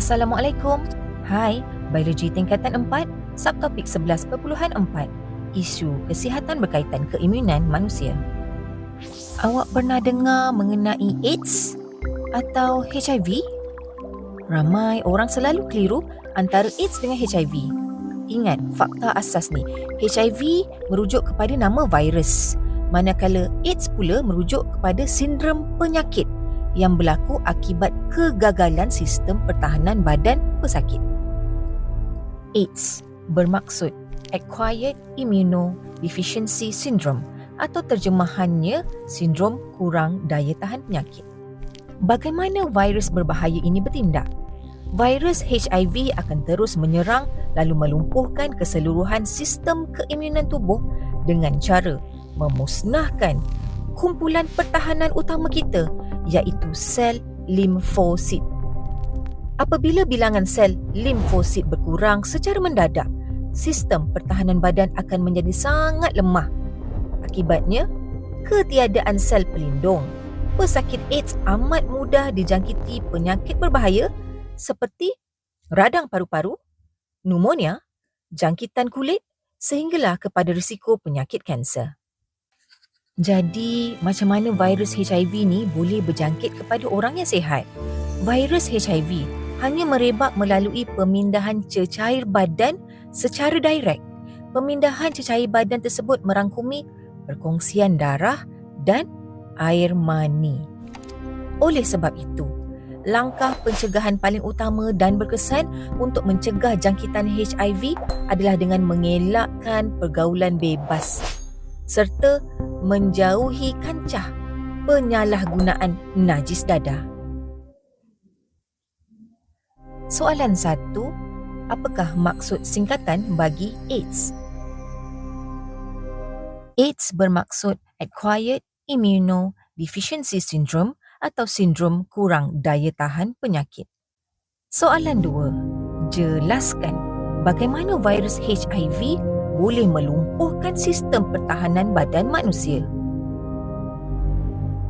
Assalamualaikum. Hai, Biologi Tingkatan 4, Subtopik 11.4, Isu Kesihatan Berkaitan Keimunan Manusia. Awak pernah dengar mengenai AIDS atau HIV? Ramai orang selalu keliru antara AIDS dengan HIV. Ingat, fakta asas ni, HIV merujuk kepada nama virus, manakala AIDS pula merujuk kepada sindrom penyakit yang berlaku akibat kegagalan sistem pertahanan badan pesakit. AIDS bermaksud Acquired Immunodeficiency Syndrome atau terjemahannya sindrom kurang daya tahan penyakit. Bagaimana virus berbahaya ini bertindak? Virus HIV akan terus menyerang lalu melumpuhkan keseluruhan sistem keimunan tubuh dengan cara memusnahkan kumpulan pertahanan utama kita, iaitu sel limfosit. Apabila bilangan sel limfosit berkurang secara mendadak, sistem pertahanan badan akan menjadi sangat lemah. Akibatnya, ketiadaan sel pelindung. Pesakit AIDS amat mudah dijangkiti penyakit berbahaya seperti radang paru-paru, pneumonia, jangkitan kulit sehinggalah kepada risiko penyakit kanser. Jadi, macam mana virus HIV ni boleh berjangkit kepada orang yang sihat? Virus HIV hanya merebak melalui pemindahan cecair badan secara direct. Pemindahan cecair badan tersebut merangkumi perkongsian darah dan air mani. Oleh sebab itu, langkah pencegahan paling utama dan berkesan untuk mencegah jangkitan HIV adalah dengan mengelakkan pergaulan bebas serta menjauhi kancah penyalahgunaan najis dadah. Soalan 1, apakah maksud singkatan bagi AIDS? AIDS bermaksud Acquired Immunodeficiency Syndrome atau sindrom kurang daya tahan penyakit. Soalan 2, jelaskan bagaimana virus HIV boleh melumpuhkan sistem pertahanan badan manusia.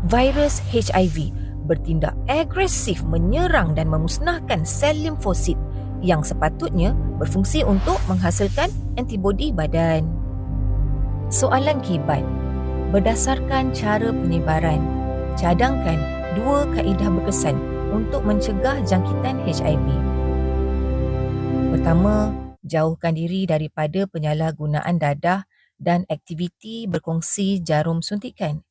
Virus HIV bertindak agresif menyerang dan memusnahkan sel limfosit yang sepatutnya berfungsi untuk menghasilkan antibodi badan. Soalan kibat, berdasarkan cara penyebaran, cadangkan 2 kaedah berkesan untuk mencegah jangkitan HIV. Pertama, jauhkan diri daripada penyalahgunaan dadah dan aktiviti berkongsi jarum suntikan.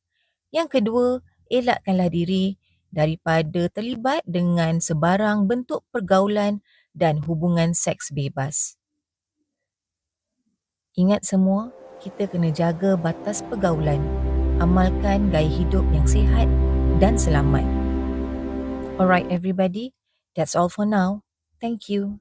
Yang kedua, elakkanlah diri daripada terlibat dengan sebarang bentuk pergaulan dan hubungan seks bebas. Ingat semua, kita kena jaga batas pergaulan, amalkan gaya hidup yang sihat dan selamat. Alright everybody, that's all for now. Thank you.